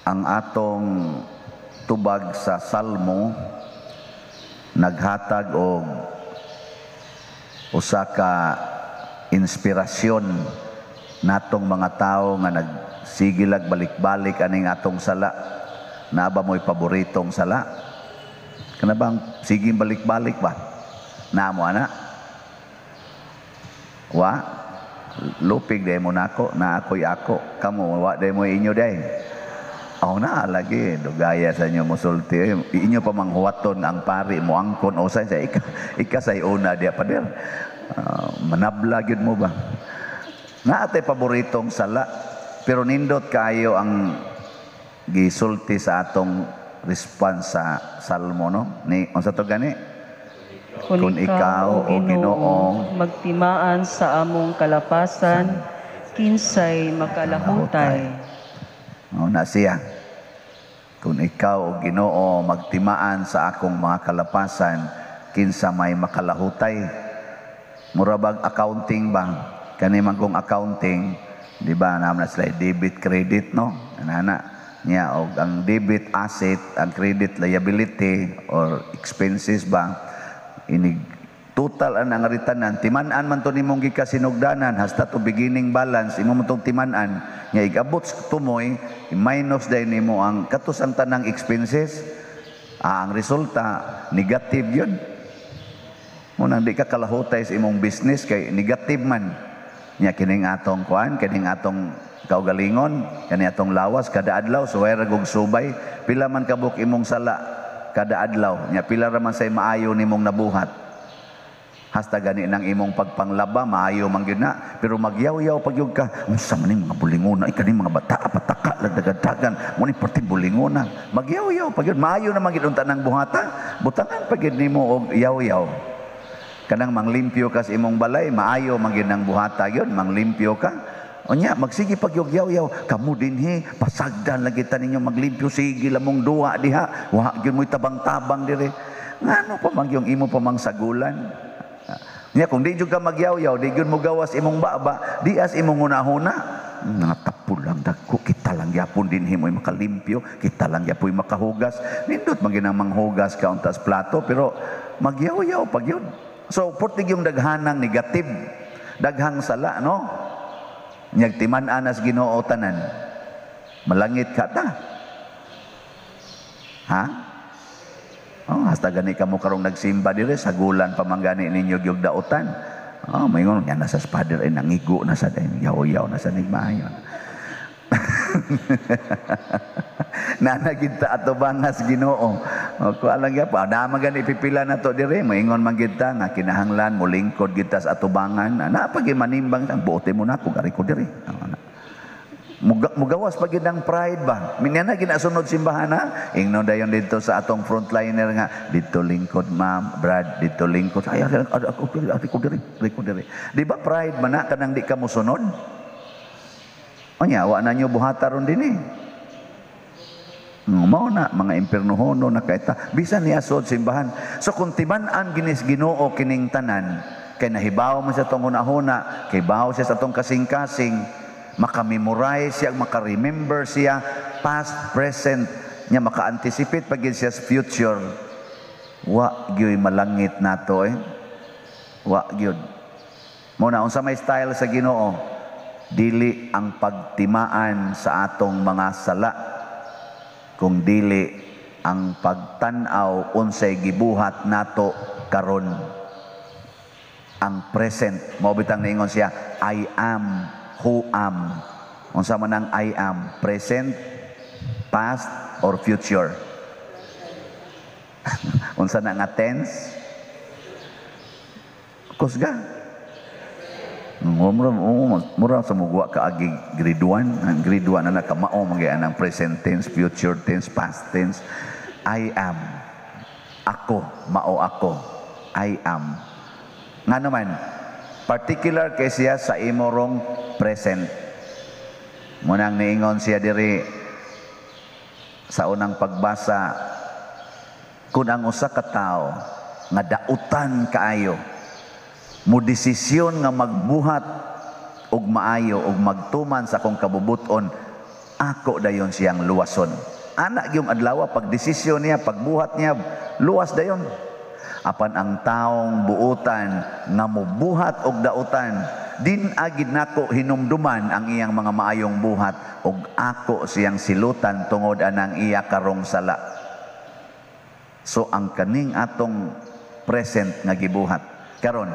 ang atong tubag sa Salmo naghatag og usa ka inspirasyon natong mga tao nga nagsigilag balik-balik aning atong sala. Naa ba mo'y paboritong sala? Kana bang siging balik-balik ba? Naa mo ana? Wa? Lupig day mo nako, na ako'y ako. Kamu, wa day mo inyo day. Aw na lagi dugaya sa inyo musulti. Inyo pa manghuwaton ang pari mo angkon o sa ika say una dia pader. Manabla gyud mo ba? Na atay paboritong sala pero nindot kayo ang gisulti sa atong response sa Salmo no ni unsa to gani kung ikaw o Ginoo magtimaan sa among kalapasan kinsay makalahutay. Na siya kung ikaw o Ginoo magtimaan sa akong mga kalapasan kinsa may makalahutay. Mura bag accounting ba kani man kung accounting di ba naman sila debit credit no ana niya og ang debit asset ang credit liability or expenses ba ini total ang nangaritan timan-an man to nimong gikasinugdanan hasta to beginning balance imo man tong timan-an nya igabot tumoy minus day nimo ang katus ang tanang expenses ang resulta negative yun mo nang di ka kalahutay sa imong business kay negative man nya kining atong kuan kining atong kaugalingon kani atong lawas kada adlaw suway ra gog subay pila man kabuk imong sala kada adlaw nya pila ra man say maayo nimong nabuhat hasta gani nang imong pagpanglaba maayo man gyud na pero magyaw-yaw pag yug ka unsa man mga bulingona ikani mga bata pataka lagdagadagan mo ni perti bulingona magyaw-yaw pag yun maayo na man gyud unta nang buhata butangan pag yun nimo og yaw-yaw kanang manglimpyo ka sa imong balay maayo man gyud nang buhata gyud manglimpyo ka unya magsige pagyugyaw-yaw kamo dinhi pasagdan lagi ta ninyo maglimpyo sige lamong duwa diha wa gyud mo'y tabang-tabang dire ngano pa man yung imo pa mang sagulan nya kung di jud ka magyaw-yaw di gyud mo gawas imong baba di as imong hunahuna nga tapol lang dagko kita lang gyapon dinhi mo'y makalimpyo kita lang gyapon makahugas nindot man gyud manghugas ka untas plato pero magyaw-yaw pag yun so portig yung daghanang negative daghang sala no nyag timan-an as Ginoo tanan malangit ka ta ha hasta gani ka mo karong nagsimba dire sagulan pamanggani ninyo gyud daotan mayngon nya nasa father ay nangigo na sa yaw-yaw na sa nigmaayon nanagid ta ato bangas Ginoo ko alang gyapon dama gani pipila nato dire mayngon man gid ta nga kinahanglan mo lingkod gid ta sa atubangan na pag manimbang ang bote mo na kung ari ko dire mugawas pag ang pride ba minyana ginasunod simbahan ha ingnon dayon dito sa atong frontliner nga dito lingkod ma'am brad dito lingkod ay ako dire di ba pride man na kanang di ka mosunod onya wa na nyo buhata ron dinhi mao na mga impernohono na kaita bisan niya sod simbahan so kung timan-an ginis Ginoo kining tanan kay nahibaw man sa tong hunahuna kay bawo siya sa tong kasing-kasing makamemorize siya makaremember siya past present nya maka-anticipate pag siya sa future wa gyud malangit nato wa gyud mo na unsa may style sa Ginoo dili ang pagtimaan sa atong mga sala kung dili ang pagtan-aw unsay gibuhat nato karon ang present mao bitang niingon siya I am who am unsa man ang I am present past or future unsa na nga tense kusga mura sa mugwa ka agi grade 1 ang grade 1 na kamao magyaan ang present tense future tense past tense I am ako mao ako I am nga naman particular kay siya sa imorong present munang niingon siya diri sa unang pagbasa kung ang usa ka tawo nga dautan kaayo mo desisyon nga magbuhat og maayo og magtuman sa akong kabubuton ako dayon siyang luwason. Anak yung adlaw, pag desisyon niya, pagbuhat niya, luwas dayon. Apan ang taong buutan nga mubuhat og dautan, din agid nako hinumduman ang iyang mga maayong buhat, og ako siyang silutan tungod anang iya karong sala. So ang kaning atong present nga gibuhat karon,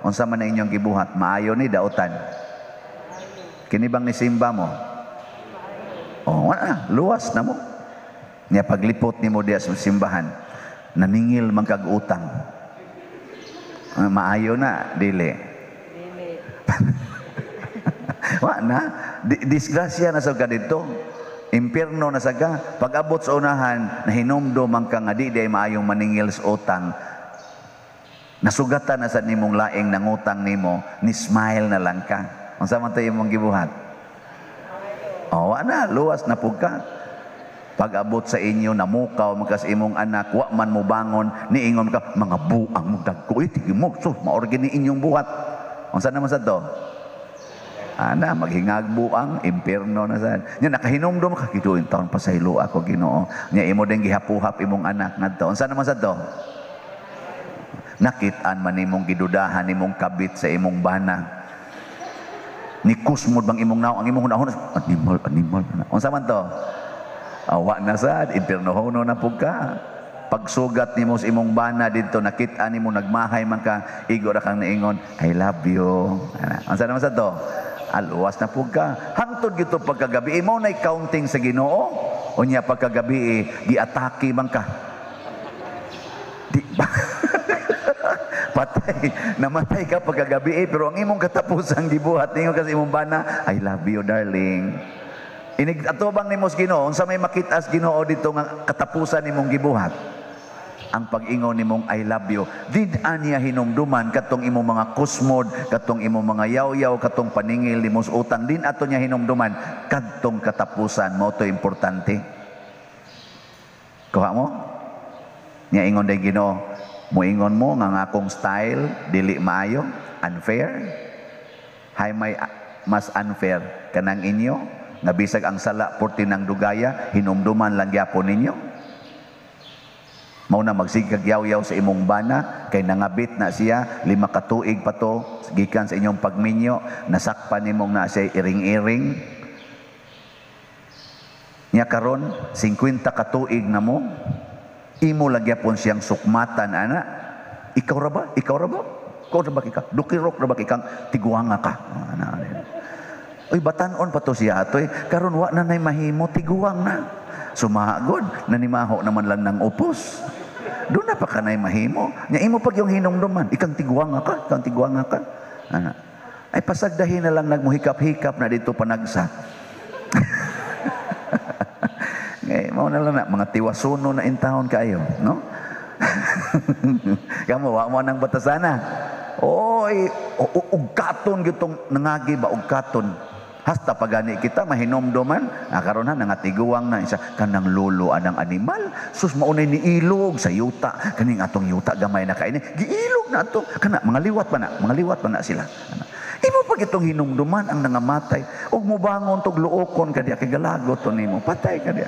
unsa man na inyong gibuhat, maayo ni dautan? Kini bang nisimba mo? Oh, wala, luwas na mo. Nya paglipot nimo diya sa simbahan, naningil man kag utang. Maayo na dili. Wa na, disgrasya na sa kadito. Impierno na saga. Pag abot sa unahan, nahinomdo man ka nga di maayong maningil sa utang. Nasugatan na sa nimong laing nangutang nimo, ni smile na lang ka. Unsa man tayo imong gibuhat? Oh, wa na, luwas na pug ka. Pag abot sa inyo, namukaw magkas imong anak, wa man mo bangon, niingon ka, mga buang mo dagko, tigi mo, so, maorgan ni inyong buhat. Unsa naman sa to? Ana, maghingag buang, impierno na sa. Nya nakahinomdom ka, kiduin taon pa sa hilo ako, Ginoo. Nya imo din gihapuhap imong anak ngadto. Unsa naman sa to? Nakitaan man imong gidudahan imong kabit sa imong bana. Ni kusmod bang imong naw, ang imong hunahon, animal. Unsa man to? Awa na sad, impierno hono na pug ka. Pagsugat nimo sa imong bana didto, nakitaan nimo nagmahay man ka, igo ra kang niingon, I love you. Unsa naman sa to? Aluwas na pug ka. Hangtod gito pagkagabi, imo nay counting sa Ginoo. Unya pagkagabi giatake man ka. Di ba? Patay, namatay ka pagkagabi pero ang imong katapusang gibuhat ninyo kasi imong bana, I love you darling. Inig atubang nimo sa Ginoo, unsa may makita sa Ginoo dito nga katapusan nimong gibuhat? Ang pag-ingon nimong I love you. Did aniya hinumduman katong imong mga kusmod, katong imong mga yaw-yaw, katong paningil nimo sa utang, din ato niya hinumduman kadtong katapusan mo to importante. Kuha mo? Nya ingon day Ginoo, muingon mo nga akong style dili maayo, unfair. Hay may mas unfair kanang inyo nga bisag ang sala porti ng dugaya hinumduman lang gyapon ninyo. Mao na magsigag yaw-yaw sa imong bana kay nangabit na siya 5 ka tuig pa to gikan sa inyong pagminyo, nasakpan nimong na siya iring-iring. Nya karon 50 ka tuig na mo, imo lagyapon siyang sukmatan ana. Ikaw ra ba? Ikaw ra ba? Ikaw ra ba ka? Dukirok ra ba kang tiguanga ka? Uy, batanon pa to siya atoy. Karon wa na nay mahimo, tiguang na. Sumahagod, nanimaho naman lang ng upos. Doon na pa ka nay mahimo. Nya imo pag yung hinumduman, ikang tiguanga ka, ikang tiguanga ka. Ana. Ay pasagdahin na lang nagmuhikap-hikap na dito panagsa. Ngay, mao na lang na mga tiwasuno na intahon kayo, no? Kamu wa mo nang batasana. Oy, ugkaton gitong nangagi ba ugkaton. Hasta pagani kita mahinomdoman, karon na nangatiguang na isa kanang lulo anang animal. Sus maunay ni ilog sa yuta, kaning atong yuta gamay na kaini. Giilog na ato kana mga liwat pa na sila. Imo pag itong hinumduman ang nangamatay, ug mo bangon tog luokon kadiya kay galagot to nimo, patay kadiya.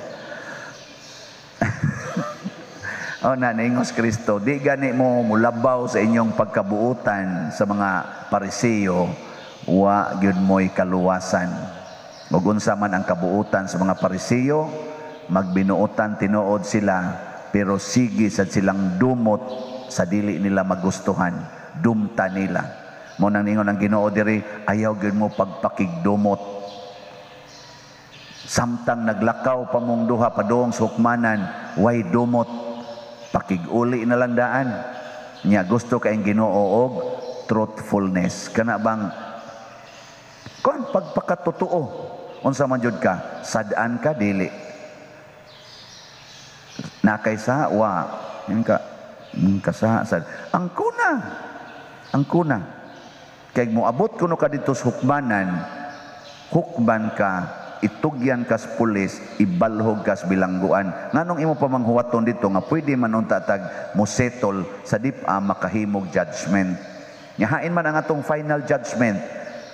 O na naingos Kristo, di gani mo mulabaw sa inyong pagkabuutan sa mga Pariseo, wa gyud mo'y kaluwasan. Ug unsa man ang kabuutan sa mga Pariseo, magbinuotan tinuod sila, pero sige sad silang dumot sa dili nila magustuhan, dumta nila. Mo nang ningon ang Ginoo diri, ayaw gyud mo pagpakigdumot. Samtang naglakaw pa mong duha padung sa hukmanan, way dumot. Pakiguli na lang daan. Nya gusto kayong Ginoo og truthfulness. Kana bang kon pagpakatotoo. Unsa man jud ka, sad-an ka dili. Nakaysa wa sad. Ang kuna. Kay moabot kuno ka dito sa hukmanan, hukman ka, itugyan kas pulis, ibalhog kas bilangguan. Nganong imo pamanghuwaton dito nga pwede man unta tag mosettle sa dipa makahimog judgment. Nyahain man ang atong final judgment,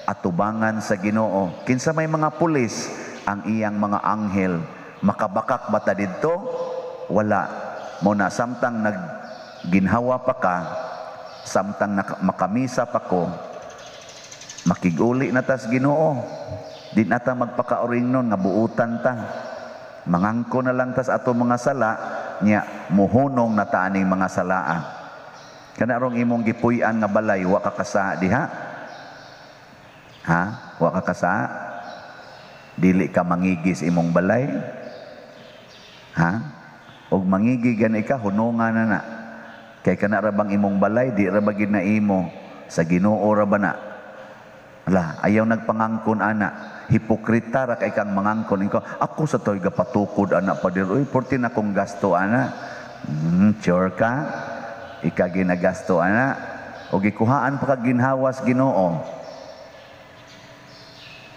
atubangan sa Ginoo. Kinsa may mga pulis ang iyang mga anghel. Makabakak ba ta didto? Wala. Muna samtang nagginhawa pa ka, samtang makamisa pa ko, makiguli na tas Ginoo. Di na ta magpakauring nun, nga buutan ta. Mangangko na lang tas ato mga sala, niya muhunong na taaning mga salaa. Kanarong imong gipuy-an nga balay, wa ka kasa diha? Ha? Wa ka kasa? Dili ka mangigis imong balay? Ha? Og mangigi gani ka, hunungan na na. Kay kana ra bang imong balay, di ra ba gid na imo? Sa Ginoo ra ba na? Ala, ayaw nagpangangkon ana. Hipokrita ra kay kang mangangkon ikaw. Ako sa toy gapatukod ana pa dir. Uy, porti na kong gasto ana. Sure ka? Ika ginagasto ana. O gikuhaan pa kag ginhawas Ginoo.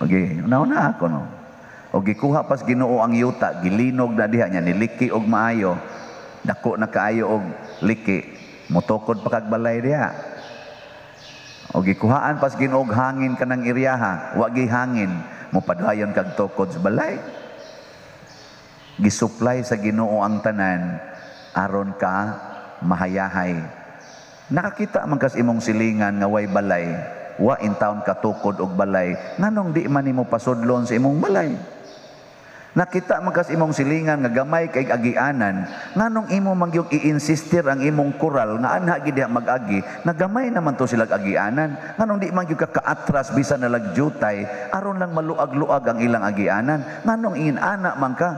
Okay, una ako no. O gikuha pas Ginoo ang yuta, gilinog na diha niya, niliki og maayo. Dako na kaayo og liki. Mutokod pa kag balay diha. O gikuhaan pas Ginoo og hangin kanang iriyaha, wa gi hangin, mopadayon kag tokod sa balay. Gisupply sa Ginoo ang tanan aron ka mahayahay. Nakakita man kas imong silingan nga way balay, wa in town katukod og balay, nganong di man nimo pasudlon sa imong balay? Nakita man kas imong silingan nga gamay kay agianan, nganong imo mangyog i-insistir ang imong koral nga anha gid mag-agi, nagamay naman to sila agianan, nganong di man gyud ka kaatras bisan na lagjutay aron lang maluag-luag ang ilang agianan, nganong inana man ka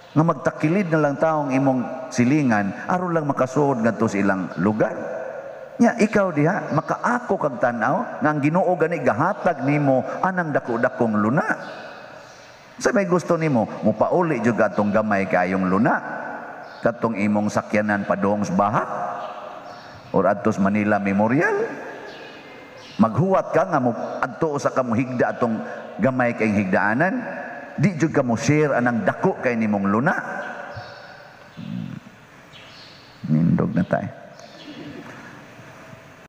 nga magtakilid na lang taong imong silingan aron lang makasuod ngadto sa ilang lugar. Nya ikaw diha makaako kag tan-aw nga ang Ginoo gani gahatag nimo anang dako-dakong luna. Sa may gusto nimo, mupauli jud atong gamay kayong luna. Katong imong sakyanan padung sa Baha or adto sa Manila Memorial. Maghuwat ka nga mo adto sa kamo higda atong gamay kayong higdaanan. Di jud ka mo share anang dako kay nimong luna. Nindog na tayo.